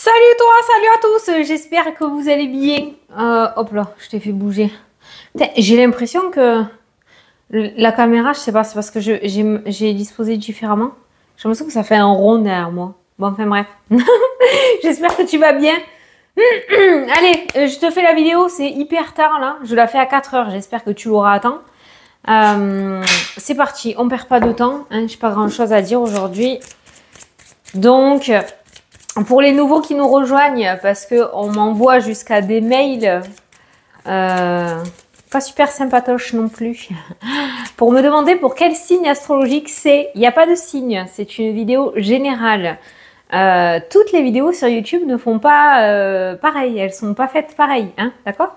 Salut à tous, j'espère que vous allez bien. Hop là, je t'ai fait bouger. J'ai l'impression que la caméra, je sais pas, c'est parce que j'ai disposé différemment. J'ai l'impression que ça fait un rond derrière moi. Bon, enfin bref. J'espère que tu vas bien. Allez, je te fais la vidéo, c'est hyper tard là. Je la fais à 4 heures, j'espère que tu l'auras à temps. C'est parti, on perd pas de temps. Hein, j'ai pas grand chose à dire aujourd'hui. Donc... Pour les nouveaux qui nous rejoignent, parce qu'on m'envoie jusqu'à des mails pas super sympatoches non plus, pour me demander pour quel signe astrologique c'est. Il n'y a pas de signe, c'est une vidéo générale. Toutes les vidéos sur YouTube ne font pas pareil, elles sont pas faites pareil, hein, d'accord?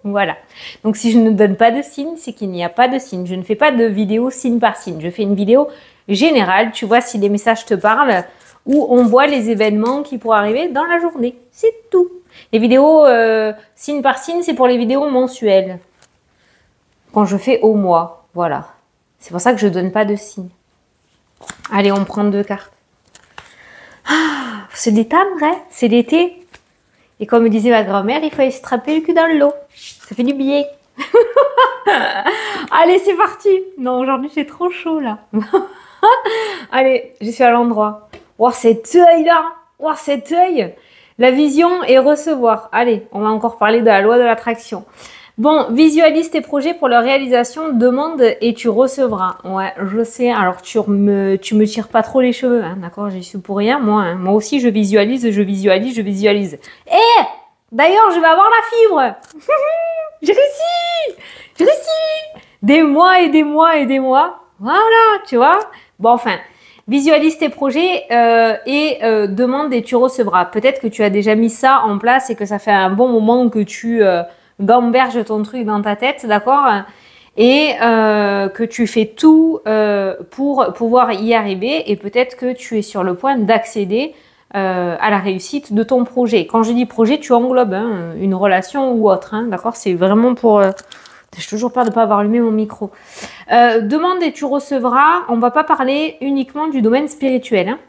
Voilà. Donc si je ne donne pas de signe, c'est qu'il n'y a pas de signe. Je ne fais pas de vidéo signe par signe. Je fais une vidéo générale, tu vois si les messages te parlent, où on voit les événements qui pourraient arriver dans la journée. C'est tout. Les vidéos signe par signe, c'est pour les vidéos mensuelles. Quand je fais au mois, voilà. C'est pour ça que je ne donne pas de signe. Allez, on prend 2 cartes. Ah, faut se détendre, hein, c'est l'été. Et comme disait ma grand-mère, il faut se tremper le cul dans l'eau. Ça fait du bien. Allez, c'est parti. Non, aujourd'hui, c'est trop chaud, là. Allez, je suis à l'endroit. Oh, cet œil-là. Oh, cet œil. La vision et recevoir. Allez, on va encore parler de la loi de l'attraction. Bon, visualise tes projets pour leur réalisation, demande et tu recevras. Ouais, je sais. Alors, tu me tires pas trop les cheveux, hein, d'accord? J'y suis pour rien, moi. Hein. Moi aussi, je visualise. Eh, d'ailleurs, je vais avoir la fibre. J'ai réussi. J'ai réussi. Des mois et des mois et des mois. Voilà, tu vois. Bon, enfin, visualise tes projets et demande et tu recevras. Peut-être que tu as déjà mis ça en place et que ça fait un bon moment que tu gamberges ton truc dans ta tête, d'accord? Et que tu fais tout pour pouvoir y arriver et peut-être que tu es sur le point d'accéder à la réussite de ton projet. Quand je dis projet, tu englobes hein, une relation ou autre, hein, d'accord? C'est vraiment pour... J'ai toujours peur de ne pas avoir allumé mon micro. Demande et tu recevras. On ne va pas parler uniquement du domaine spirituel. Hein.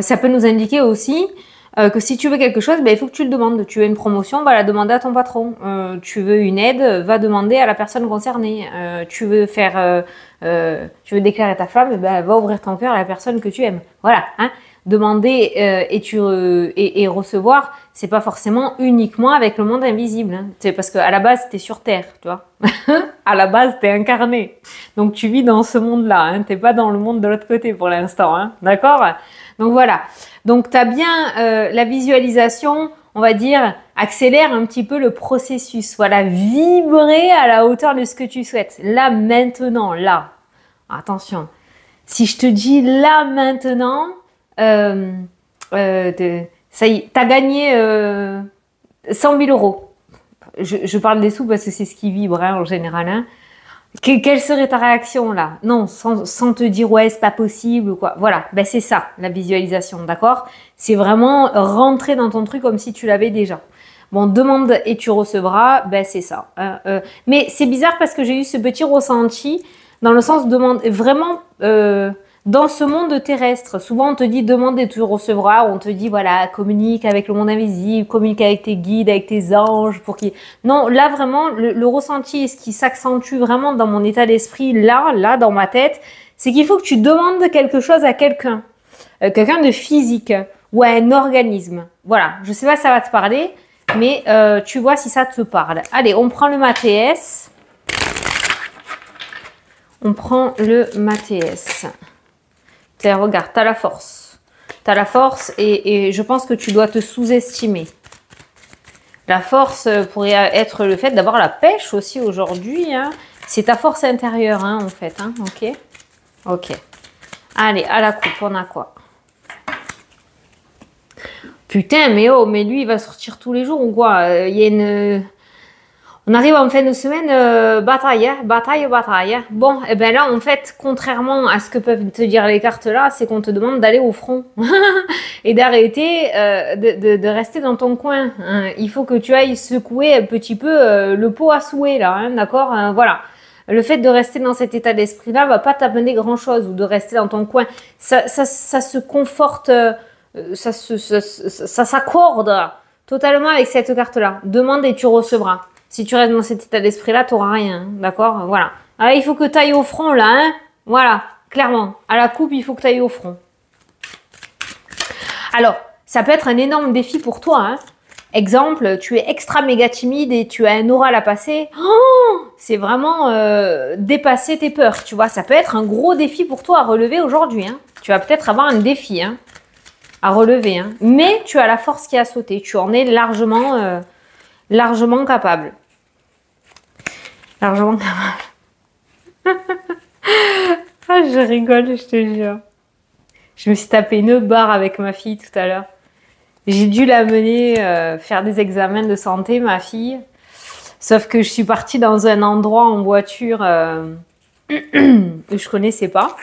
Ça peut nous indiquer aussi que si tu veux quelque chose, ben, il faut que tu le demandes. Tu veux une promotion, va la demander à ton patron. Tu veux une aide, va demander à la personne concernée. Tu veux déclarer ta flamme, ben, va ouvrir ton cœur à la personne que tu aimes. Voilà. Hein. Demander et recevoir, c'est pas forcément uniquement avec le monde invisible. Hein. C'est parce qu'à la base, t'es sur Terre, tu vois. À la base, t'es incarné. Donc, tu vis dans ce monde-là. Hein. T'es pas dans le monde de l'autre côté pour l'instant. Hein. D'accord? Donc, voilà. Donc, t'as bien la visualisation, on va dire, accélère un petit peu le processus. Voilà, vibrer à la hauteur de ce que tu souhaites. Là, maintenant, là. Attention. Si je te dis là, maintenant... ça y est, t'as gagné 100 000 euros. Je parle des sous parce que c'est ce qui vibre hein, en général. Hein. Quelle serait ta réaction là? Non, sans te dire ouais, c'est pas possible ou quoi. Voilà, ben c'est ça la visualisation, d'accord? C'est vraiment rentrer dans ton truc comme si tu l'avais déjà. Bon, demande et tu recevras, ben c'est ça. Hein, mais c'est bizarre parce que j'ai eu ce petit ressenti dans le sens demande vraiment. Dans ce monde terrestre, souvent on te dit demande et tu recevras, on te dit voilà, communique avec le monde invisible, communique avec tes guides, avec tes anges pour qu'ils... Non, là vraiment, le ressenti et ce qui s'accentue vraiment dans mon état d'esprit, là, dans ma tête, c'est qu'il faut que tu demandes quelque chose à quelqu'un. Quelqu'un de physique ou à un organisme. Voilà, je sais pas si ça va te parler, mais tu vois si ça te parle. Allez, on prend le Mathes. On prend le Mathes. Regarde, tu as la force. Tu as la force et je pense que tu dois te sous-estimer. La force pourrait être le fait d'avoir la pêche aussi aujourd'hui. Hein. C'est ta force intérieure, hein, en fait. Hein. Ok. Ok. Allez, à la coupe, on a quoi? Putain, mais oh, mais lui, il va sortir tous les jours ou quoi? Il y a une... On arrive en fin de semaine, bataille, hein, bataille. Hein. Bon, et ben là, en fait, contrairement à ce que peuvent te dire les cartes là, c'est qu'on te demande d'aller au front et d'arrêter de rester dans ton coin. Hein. Il faut que tu ailles secouer un petit peu le pot à souhait là, hein, d'accord? Voilà. Le fait de rester dans cet état d'esprit là va pas t'amener grand chose ou de rester dans ton coin. Ça se conforte ça s'accorde totalement avec cette carte-là. Demande et tu recevras. Si tu restes dans cet état d'esprit-là, tu n'auras rien. D'accord? Voilà. Alors, il faut que tu ailles au front, là. Hein, voilà, clairement. À la coupe, il faut que tu ailles au front. Alors, ça peut être un énorme défi pour toi. Hein. Exemple, tu es extra méga timide et tu as un oral à passer. Oh, c'est vraiment dépasser tes peurs, tu vois. Ça peut être un gros défi pour toi à relever aujourd'hui. Hein. Tu vas peut-être avoir un défi à relever. Hein. Mais tu as la force qui a sauté. Tu en es largement capable. Largement capable. Ah, je rigole, je te jure. Je me suis tapé une barre avec ma fille tout à l'heure. J'ai dû la mener faire des examens de santé, ma fille. Sauf que je suis partie dans un endroit en voiture que je connaissais pas.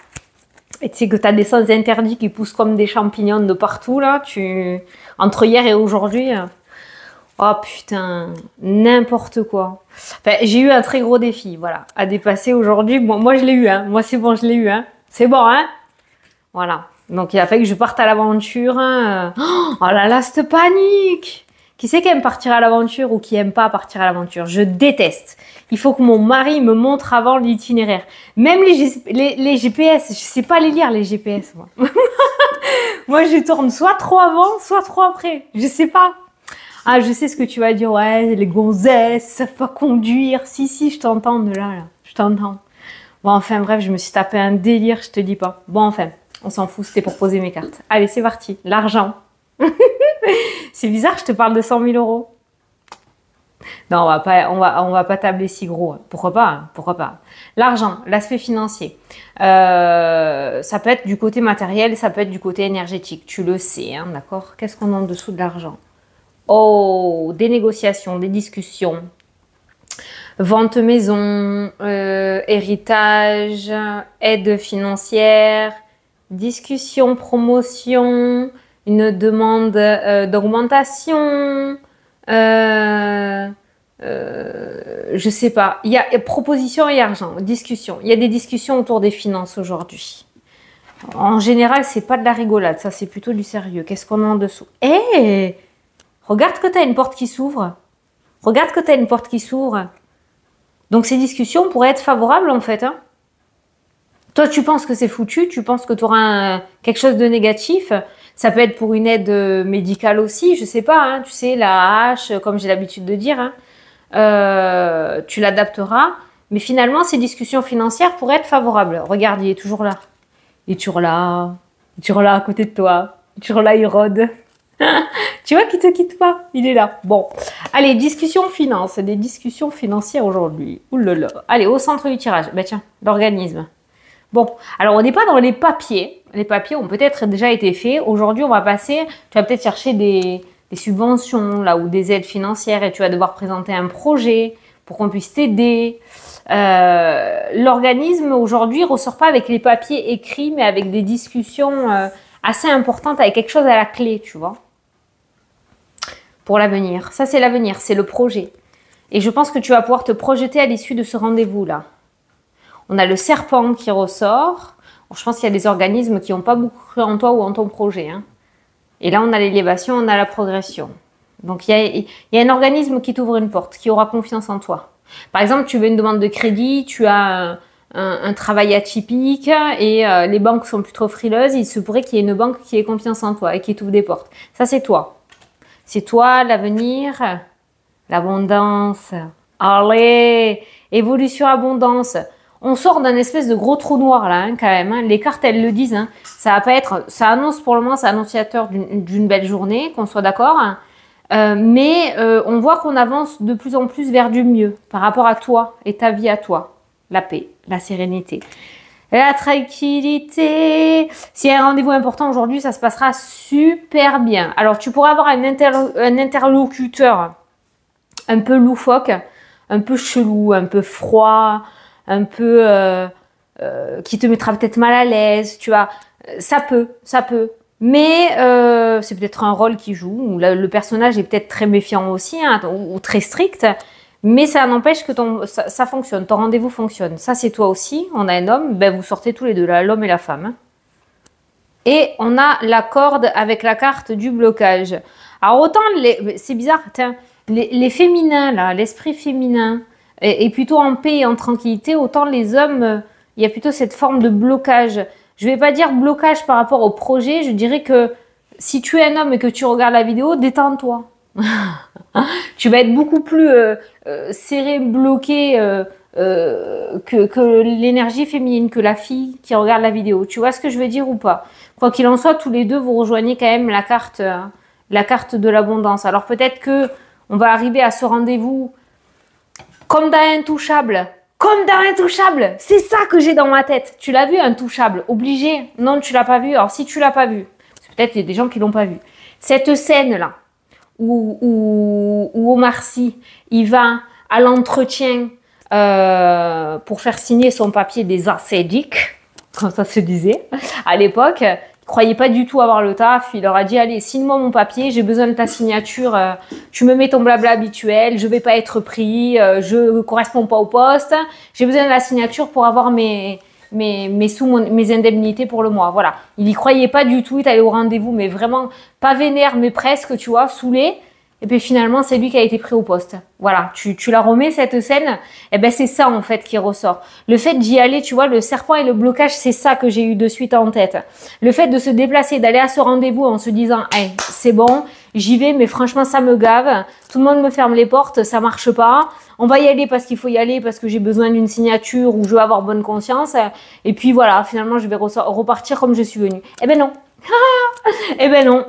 Et tu sais que tu as des sens interdits qui poussent comme des champignons de partout, là. Entre hier et aujourd'hui. Oh putain, n'importe quoi. Enfin, j'ai eu un très gros défi, voilà, à dépasser aujourd'hui. Bon, moi, je l'ai eu, hein. Moi, c'est bon, je l'ai eu, hein. C'est bon, hein. Voilà. Donc, il a fallu que je parte à l'aventure. Hein. Oh là là, cette panique! Qui c'est qui aime partir à l'aventure ou qui aime pas partir à l'aventure? Je déteste. Il faut que mon mari me montre avant l'itinéraire. Même les GPS, je sais pas les lire, les GPS, moi. Moi, je tourne soit trop avant, soit trop après. Je sais pas. Ah, je sais ce que tu vas dire. Ouais, les gonzesses, ça va conduire. Si, je t'entends de là. Je t'entends. Bon, enfin, bref, je me suis tapé un délire, je te dis pas. Bon, enfin, on s'en fout, c'était pour poser mes cartes. Allez, c'est parti. L'argent. C'est bizarre, je te parle de 100 000 euros. Non, on va pas tabler si gros. Pourquoi pas, hein, pourquoi pas. L'argent, l'aspect financier. Ça peut être du côté matériel, ça peut être du côté énergétique. Tu le sais, hein, d'accord? Qu'est-ce qu'on a en dessous de l'argent? Oh, des négociations, des discussions. Vente maison, héritage, aide financière, discussion, promotion, une demande d'augmentation, je sais pas. Il y a proposition et argent, discussion. Il y a des discussions autour des finances aujourd'hui. En général, c'est pas de la rigolade, ça c'est plutôt du sérieux. Qu'est-ce qu'on a en dessous? Regarde que tu as une porte qui s'ouvre. Regarde que tu as une porte qui s'ouvre. Donc ces discussions pourraient être favorables en fait. Hein. Toi, tu penses que c'est foutu, tu penses que tu auras quelque chose de négatif. Ça peut être pour une aide médicale aussi, je sais pas. Hein, tu sais, la hache, comme j'ai l'habitude de dire, hein, tu l'adapteras. Mais finalement, ces discussions financières pourraient être favorables. Regarde, il est toujours là. Il est toujours là. Il est toujours là à côté de toi. Il est toujours là, il rôde. Tu vois qu'il te quitte pas, il est là. Bon, allez, discussion finance, des discussions financières aujourd'hui. Ouh là là. Allez, au centre du tirage. Ben tiens, l'organisme. Bon, alors on n'est pas dans les papiers. Les papiers ont peut-être déjà été faits. Aujourd'hui, on va passer. Tu vas peut-être chercher des subventions là ou des aides financières et tu vas devoir présenter un projet pour qu'on puisse t'aider. L'organisme aujourd'hui ressort pas avec les papiers écrits, mais avec des discussions assez importantes, avec quelque chose à la clé, tu vois. Pour l'avenir. Ça, c'est l'avenir, c'est le projet. Et je pense que tu vas pouvoir te projeter à l'issue de ce rendez-vous-là. On a le serpent qui ressort. Bon, je pense qu'il y a des organismes qui n'ont pas beaucoup cru en toi ou en ton projet. Hein. Et là, on a l'élévation, on a la progression. Donc, il y a un organisme qui t'ouvre une porte, qui aura confiance en toi. Par exemple, tu veux une demande de crédit, tu as un travail atypique et les banques sont plus trop frileuses. Il se pourrait qu'il y ait une banque qui ait confiance en toi et qui t'ouvre des portes. Ça, c'est toi. C'est toi, l'avenir, l'abondance. Allez, évolution, abondance. On sort d'un espèce de gros trou noir là, hein, quand même. Hein. Les cartes, elles le disent. Hein. Ça va pas être. Ça annonce pour le moment, c'est annonciateur d'une belle journée, qu'on soit d'accord. Hein. Mais on voit qu'on avance de plus en plus vers du mieux par rapport à toi et ta vie à toi. La paix, la sérénité. La tranquillité. S'il y a un rendez-vous important aujourd'hui, ça se passera super bien. Alors, tu pourras avoir un interlocuteur un peu loufoque, un peu chelou, un peu froid, un peu qui te mettra peut-être mal à l'aise. Tu vois, ça peut. Mais c'est peut-être un rôle qui joue. Où le personnage est peut-être très méfiant aussi, hein, ou très strict. Mais ça n'empêche que ça fonctionne, ton rendez-vous fonctionne. Ça, c'est toi aussi. On a un homme, ben vous sortez tous les deux là, l'homme et la femme. Hein. Et on a la corde avec la carte du blocage. Alors autant, c'est bizarre, tiens, les féminins, là, l'esprit féminin est plutôt en paix et en tranquillité, autant les hommes, il y a plutôt cette forme de blocage. Je ne vais pas dire blocage par rapport au projet, je dirais que si tu es un homme et que tu regardes la vidéo, détends-toi. Tu vas être beaucoup plus serré, bloqué que l'énergie féminine, que la fille qui regarde la vidéo. Tu vois ce que je veux dire ou pas? Quoi qu'il en soit, tous les deux, vous rejoignez quand même la carte de l'abondance. Alors peut-être que on va arriver à ce rendez-vous comme dans Intouchable. Comme dans Intouchable. C'est ça que j'ai dans ma tête. Tu l'as vu, Intouchable? Obligé? Non, tu l'as pas vu. Alors si tu l'as pas vu, peut-être il y a des gens qui l'ont pas vu. Cette scène-là, où Omar Sy, il va à l'entretien pour faire signer son papier des ascédiques, comme ça se disait à l'époque. Il croyait pas du tout avoir le taf. Il leur a dit, allez, signe-moi mon papier, j'ai besoin de ta signature, tu me mets ton blabla habituel, je vais pas être pris, je corresponds pas au poste, j'ai besoin de la signature pour avoir mes indemnités pour le mois. Voilà. Il y croyait pas du tout, il est allé au rendez-vous, mais vraiment pas vénère, mais presque, tu vois, saoulé. Et puis finalement, c'est lui qui a été pris au poste. Voilà, tu la remets cette scène, et ben c'est ça en fait qui ressort. Le fait d'y aller, tu vois, le serpent et le blocage, c'est ça que j'ai eu de suite en tête. Le fait de se déplacer, d'aller à ce rendez-vous en se disant, hey, c'est bon, j'y vais, mais franchement ça me gave, tout le monde me ferme les portes, ça marche pas. On va y aller parce qu'il faut y aller, parce que j'ai besoin d'une signature ou je veux avoir bonne conscience. Et puis voilà, finalement je vais repartir comme je suis venue. Eh ben non. Eh ben non.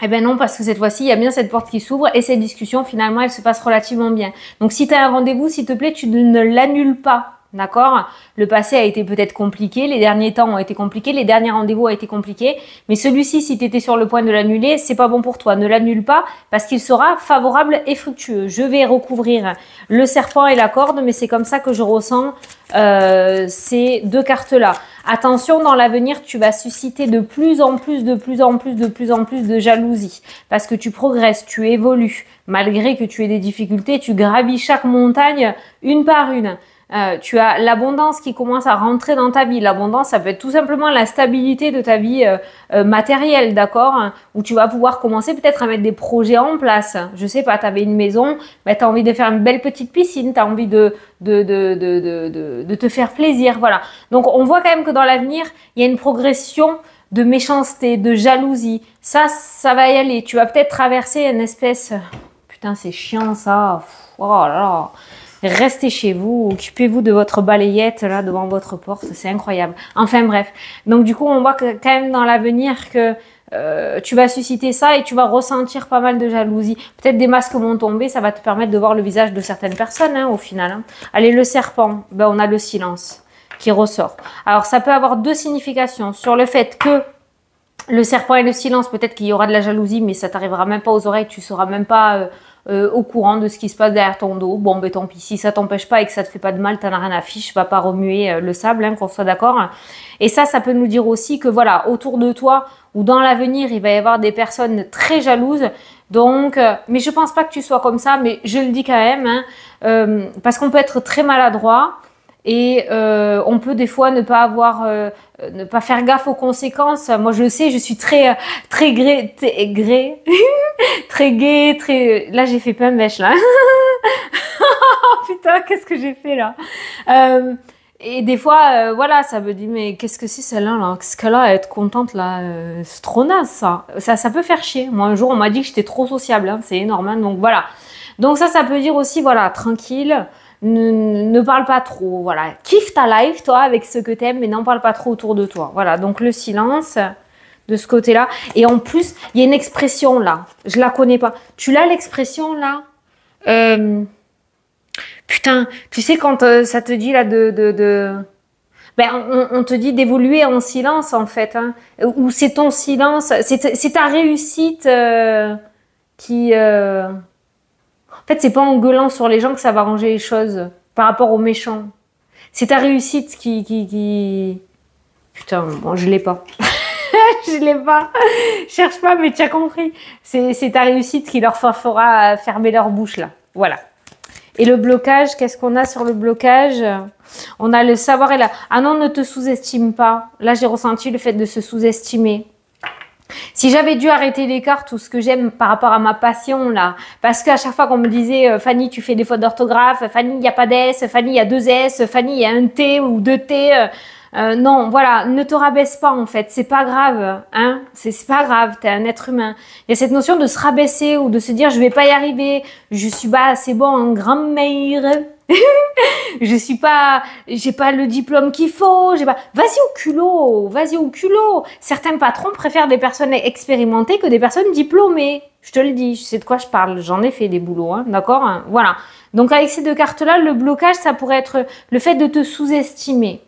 Eh ben non, parce que cette fois-ci, il y a bien cette porte qui s'ouvre et cette discussion, finalement, elle se passe relativement bien. Donc, si tu as un rendez-vous, s'il te plaît, tu ne l'annules pas. D'accord? Le passé a été peut-être compliqué, les derniers temps ont été compliqués, les derniers rendez-vous ont été compliqués, mais celui-ci, si tu étais sur le point de l'annuler, c'est pas bon pour toi. Ne l'annule pas parce qu'il sera favorable et fructueux. Je vais recouvrir le serpent et la corde, mais c'est comme ça que je ressens ces deux cartes-là. Attention, dans l'avenir, tu vas susciter de plus en plus de jalousie parce que tu progresses, tu évolues. Malgré que tu aies des difficultés, tu gravis chaque montagne une par une. Tu as l'abondance qui commence à rentrer dans ta vie. L'abondance, ça peut être tout simplement la stabilité de ta vie matérielle, d'accord? Où tu vas pouvoir commencer peut-être à mettre des projets en place. Je sais pas, tu avais une maison, ben, tu as envie de faire une belle petite piscine, tu as envie de te faire plaisir, voilà. Donc, on voit quand même que dans l'avenir, il y a une progression de méchanceté, de jalousie. Ça va y aller. Tu vas peut-être traverser une espèce... Putain, c'est chiant ça. Oh là là. Restez chez vous, occupez-vous de votre balayette là devant votre porte, c'est incroyable. Enfin bref, donc du coup on voit que, quand même dans l'avenir que tu vas susciter ça et tu vas ressentir pas mal de jalousie. Peut-être des masques vont tomber, ça va te permettre de voir le visage de certaines personnes au final. Hein. Allez, le serpent, ben, on a le silence qui ressort. Alors ça peut avoir deux significations sur le fait que le serpent et le silence, peut-être qu'il y aura de la jalousie, mais ça t'arrivera même pas aux oreilles, tu seras même pas... au courant de ce qui se passe derrière ton dos. Bon, ben tant pis, si ça t'empêche pas et que ça te fait pas de mal, t'en as rien à fiche, va pas remuer le sable, hein, qu'on soit d'accord. Et ça peut nous dire aussi que voilà, autour de toi ou dans l'avenir, il va y avoir des personnes très jalouses. Donc, mais je pense pas que tu sois comme ça, mais je le dis quand même, hein, parce qu'on peut être très maladroit. Et on peut des fois ne pas faire gaffe aux conséquences. Moi, je le sais, je suis très gai, très. Là, j'ai fait plein de mèches là. Putain, qu'est-ce que j'ai fait là Et des fois, voilà, ça me dit mais qu'est-ce que c'est celle-là là? Qu'est-ce qu'elle a à être contente là? C'est trop naze ça. Ça peut faire chier. Moi, un jour, on m'a dit que j'étais trop sociable. Hein, c'est énorme. Hein, donc voilà. Donc ça peut dire aussi voilà, tranquille. Ne parle pas trop, voilà. Kiffe ta life, toi, avec ce que t'aimes, mais n'en parle pas trop autour de toi. Voilà, donc le silence de ce côté-là. Et en plus, il y a une expression là. Je la connais pas. Tu l'as l'expression là Putain, tu sais quand ça te dit là Ben, on te dit d'évoluer en silence en fait. Hein, ou c'est ton silence, c'est ta réussite qui... En fait, c'est pas en gueulant sur les gens que ça va ranger les choses par rapport aux méchants. C'est ta réussite qui... Putain, bon, je l'ai pas. Je l'ai pas. Cherche pas, mais tu as compris. C'est ta réussite qui leur fera fermer leur bouche, là. Voilà. Et le blocage, qu'est-ce qu'on a sur le blocage? On a le savoir et la... Ah non, ne te sous-estime pas. Là, j'ai ressenti le fait de se sous-estimer. Si j'avais dû arrêter les cartes ou ce que j'aime par rapport à ma passion, là, parce qu'à chaque fois qu'on me disait Fanny, tu fais des fautes d'orthographe, Fanny, il n'y a pas d'S, Fanny, il y a 2 S, Fanny, il y a un T ou 2 T. Non, voilà, ne te rabaisse pas en fait, c'est pas grave, hein, c'est pas grave, t'es un être humain. Il y a cette notion de se rabaisser ou de se dire je vais pas y arriver, je suis pas assez bon en grammaire, j'ai pas le diplôme qu'il faut, j'ai pas. Vas-y au culot, vas-y au culot. Certains patrons préfèrent des personnes expérimentées que des personnes diplômées. Je te le dis, je sais de quoi je parle, j'en ai fait des boulots, hein, d'accord, hein, voilà. Donc avec ces deux cartes-là, le blocage, ça pourrait être le fait de te sous-estimer.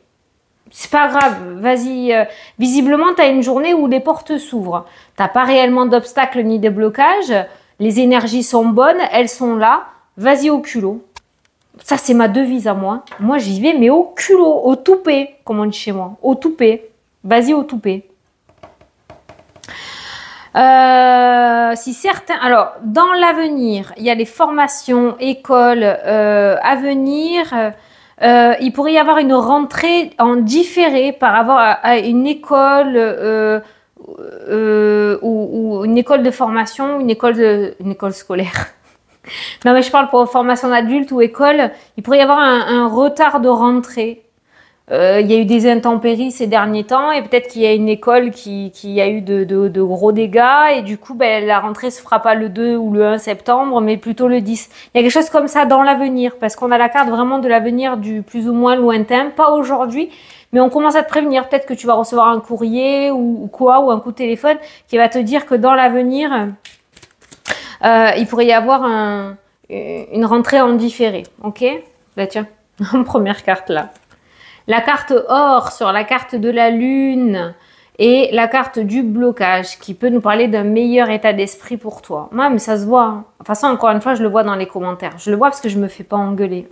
C'est pas grave, vas-y. Visiblement, tu as une journée où les portes s'ouvrent. T'as pas réellement d'obstacles ni de blocages. Les énergies sont bonnes, elles sont là. Vas-y au culot. Ça, c'est ma devise à moi. Moi, j'y vais, mais au culot, au toupet, comme on dit chez moi. Au toupet. Vas-y au toupet. Si certains... Alors, dans l'avenir, il y a les formations, écoles à venir... il pourrait y avoir une rentrée en différé par rapport à une école ou une école de formation, une école scolaire. Non, mais je parle pour formation d'adulte ou école. Il pourrait y avoir un retard de rentrée. Il y a eu des intempéries ces derniers temps et peut-être qu'il y a une école qui a eu de gros dégâts et du coup, ben, la rentrée se fera pas le 2 ou le 1 septembre, mais plutôt le 10. Il y a quelque chose comme ça dans l'avenir parce qu'on a la carte vraiment de l'avenir du plus ou moins lointain, pas aujourd'hui, mais on commence à te prévenir. Peut-être que tu vas recevoir un courrier ou quoi, ou un coup de téléphone qui va te dire que dans l'avenir, il pourrait y avoir une rentrée en différé. Ok? Là, tiens, en première carte là. La carte or sur la carte de la lune et la carte du blocage qui peut nous parler d'un meilleur état d'esprit pour toi. Moi, mais ça se voit. Hein. De toute façon, encore une fois, je le vois dans les commentaires. Je le vois parce que je me fais pas engueuler.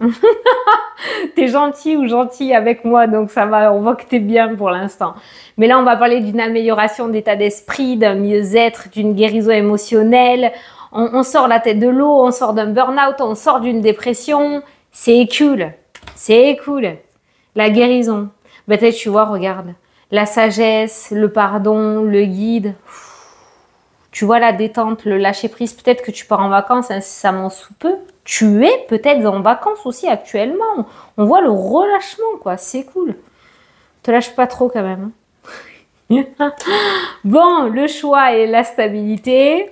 T'es gentil ou gentille avec moi, donc ça va, on voit que t'es bien pour l'instant. Mais là, on va parler d'une amélioration d'état d'esprit, d'un mieux-être, d'une guérison émotionnelle. On sort la tête de l'eau, on sort d'un burn-out, on sort d'une dépression. C'est cool. C'est cool. La guérison. Peut-être, tu vois, regarde. La sagesse, le pardon, le guide. Tu vois la détente, le lâcher prise. Peut-être que tu pars en vacances incessamment sous peu. Tu es peut-être en vacances aussi actuellement. On voit le relâchement, quoi. C'est cool. Te lâche pas trop quand même. Bon, le choix et la stabilité.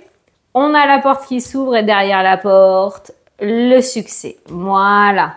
On a la porte qui s'ouvre et derrière la porte, le succès. Voilà.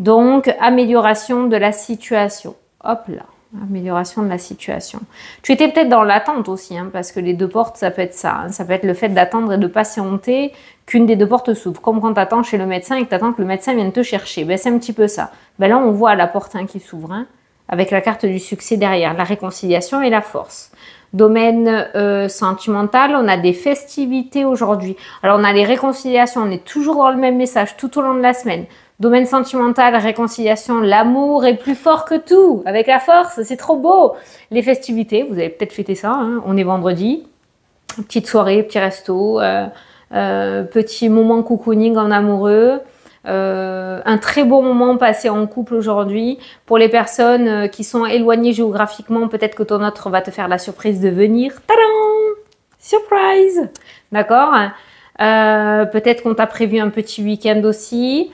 Donc, amélioration de la situation. Hop là, amélioration de la situation. Tu étais peut-être dans l'attente aussi, hein, parce que les deux portes, ça peut être ça. Hein. Ça peut être le fait d'attendre et de patienter qu'une des deux portes s'ouvre. Comme quand tu attends chez le médecin et que tu attends que le médecin vienne te chercher. Ben, c'est un petit peu ça. Ben, là, on voit la porte qui s'ouvre, hein, avec la carte du succès derrière, la réconciliation et la force. Domaine sentimental, on a des festivités aujourd'hui. Alors, on a les réconciliations, on est toujours dans le même message tout au long de la semaine. Domaine sentimental, réconciliation, l'amour est plus fort que tout. Avec la force, c'est trop beau. Les festivités, vous avez peut-être fêté ça, hein, on est vendredi. Petite soirée, petit resto, petit moment cocooning en amoureux. Un très beau moment passé en couple aujourd'hui. Pour les personnes qui sont éloignées géographiquement, peut-être que ton autre va te faire la surprise de venir. Tadam! Surprise! D'accord? Peut-être qu'on t'a prévu un petit week-end aussi.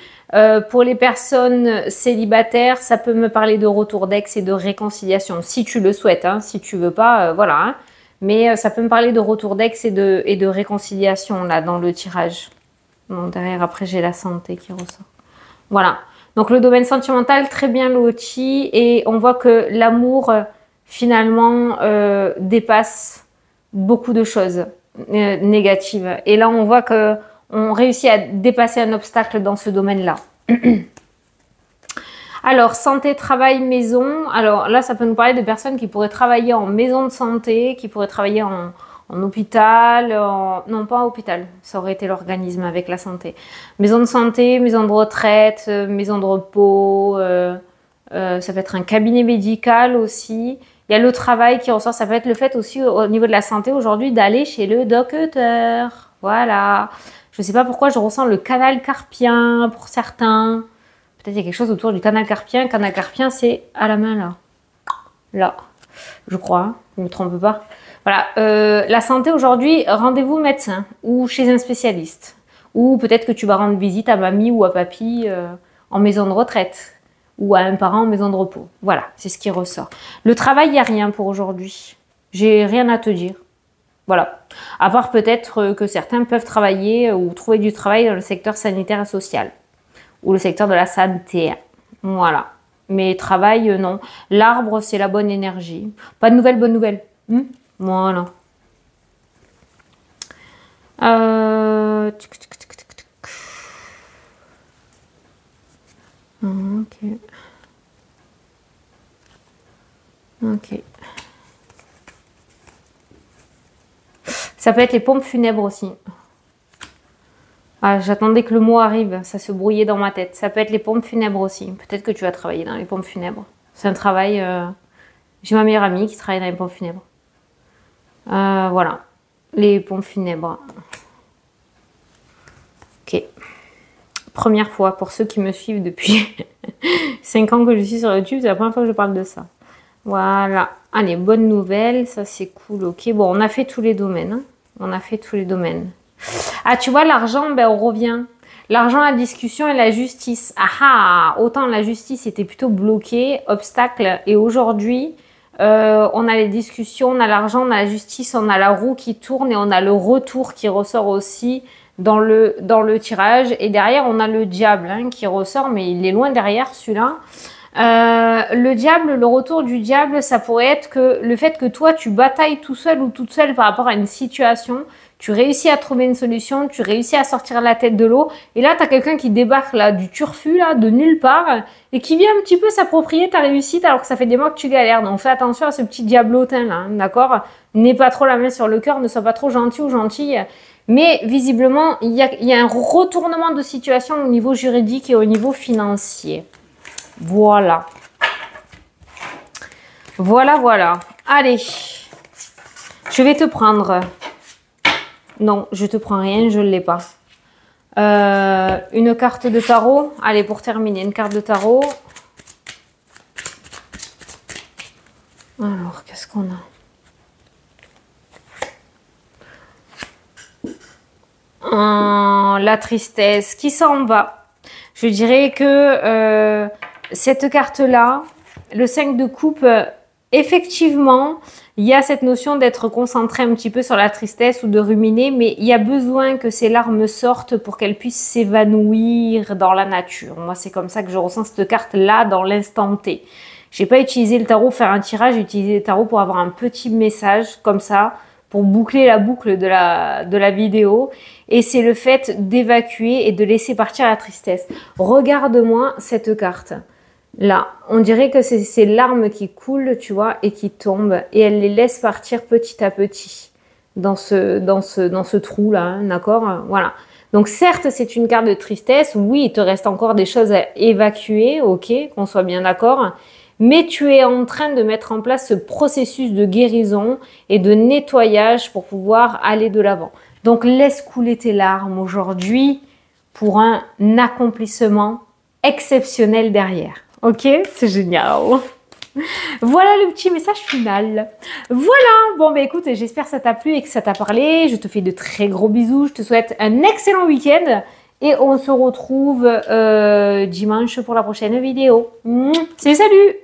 Pour les personnes célibataires, ça peut me parler de retour d'ex et de réconciliation, si tu le souhaites. Hein, si tu veux pas, voilà. Hein. Mais ça peut me parler de retour d'ex et de réconciliation là dans le tirage. Bon, derrière, après, j'ai la santé qui ressort. Voilà. Donc, le domaine sentimental, très bien loti. Et on voit que l'amour, finalement, dépasse beaucoup de choses négatives. Et là, on voit que on réussit à dépasser un obstacle dans ce domaine-là. Alors, santé, travail, maison. Alors là, ça peut nous parler de personnes qui pourraient travailler en maison de santé, qui pourraient travailler en hôpital, non pas en hôpital, ça aurait été l'organisme avec la santé. Maison de santé, maison de retraite, maison de repos, ça peut être un cabinet médical aussi. Il y a le travail qui ressort, ça peut être le fait aussi au niveau de la santé aujourd'hui d'aller chez le docteur. Voilà. Je ne sais pas pourquoi je ressens le canal carpien pour certains. Peut-être il y a quelque chose autour du canal carpien. Canal carpien, c'est à la main, là. Là, je crois, hein, je ne me trompe pas. Voilà, la santé aujourd'hui, rendez-vous médecin ou chez un spécialiste. Ou peut-être que tu vas rendre visite à mamie ou à papy en maison de retraite. Ou à un parent en maison de repos. Voilà, c'est ce qui ressort. Le travail, il n'y a rien pour aujourd'hui. J'ai rien à te dire. Voilà. À part peut-être que certains peuvent travailler ou trouver du travail dans le secteur sanitaire et social. Ou le secteur de la santé. Voilà. Mais travail, non. L'arbre, c'est la bonne énergie. Pas de nouvelles, bonne nouvelle. Voilà. Ok. Ok. Ça peut être les pompes funèbres aussi. Ah, j'attendais que le mot arrive, ça se brouillait dans ma tête. Ça peut être les pompes funèbres aussi. Peut-être que tu vas travailler dans les pompes funèbres. C'est un travail... J'ai ma meilleure amie qui travaille dans les pompes funèbres. Voilà. Les pompes funèbres. Ok. Première fois pour ceux qui me suivent depuis 5 ans que je suis sur YouTube. C'est la première fois que je parle de ça. Voilà. Allez, bonne nouvelle. Ça, c'est cool. Ok. Bon, on a fait tous les domaines. Hein. On a fait tous les domaines. Ah, tu vois, l'argent, ben, on revient. L'argent, la discussion et la justice. Ah, autant la justice était plutôt bloquée, obstacle. Et aujourd'hui, on a les discussions, on a l'argent, on a la justice, on a la roue qui tourne et on a le retour qui ressort aussi dans le tirage. Et derrière, on a le diable hein, qui ressort, mais il est loin derrière celui-là. Le diable, le retour du diable, ça pourrait être que le fait que toi, tu batailles tout seul ou toute seule par rapport à une situation, tu réussis à trouver une solution, tu réussis à sortir la tête de l'eau, et là, tu as quelqu'un qui débarque là du turfu, là, de nulle part, et qui vient un petit peu s'approprier ta réussite alors que ça fait des mois que tu galères. Donc, fais attention à ce petit diablotin là, hein, d'accord? N'aie pas trop la main sur le cœur, ne sois pas trop gentil ou gentille. Mais visiblement, il y a un retournement de situation au niveau juridique et au niveau financier. Voilà. Voilà, voilà. Allez, je vais te prendre... Non, je te prends rien, je ne l'ai pas. Une carte de tarot. Allez, pour terminer, une carte de tarot. Alors, qu'est-ce qu'on a? La tristesse qui s'en va. Je dirais que cette carte-là, le 5 de coupe, effectivement, il y a cette notion d'être concentré un petit peu sur la tristesse ou de ruminer, mais il y a besoin que ces larmes sortent pour qu'elles puissent s'évanouir dans la nature. Moi, c'est comme ça que je ressens cette carte-là dans l'instant T. J'ai pas utilisé le tarot pour faire un tirage, j'ai utilisé le tarot pour avoir un petit message comme ça, pour boucler la boucle de la vidéo. Et c'est le fait d'évacuer et de laisser partir la tristesse. Regarde-moi cette carte. Là, on dirait que c'est ces larmes qui coulent, tu vois, et qui tombent. Et elle les laisse partir petit à petit dans ce trou-là, hein, d'accord? Voilà. Donc certes, c'est une carte de tristesse. Oui, il te reste encore des choses à évacuer, ok, qu'on soit bien d'accord. Mais tu es en train de mettre en place ce processus de guérison et de nettoyage pour pouvoir aller de l'avant. Donc laisse couler tes larmes aujourd'hui pour un accomplissement exceptionnel derrière. Ok, c'est génial. Voilà le petit message final. Voilà, bon bah écoute, j'espère que ça t'a plu et que ça t'a parlé. Je te fais de très gros bisous. Je te souhaite un excellent week-end. Et on se retrouve dimanche pour la prochaine vidéo. Salut, salut!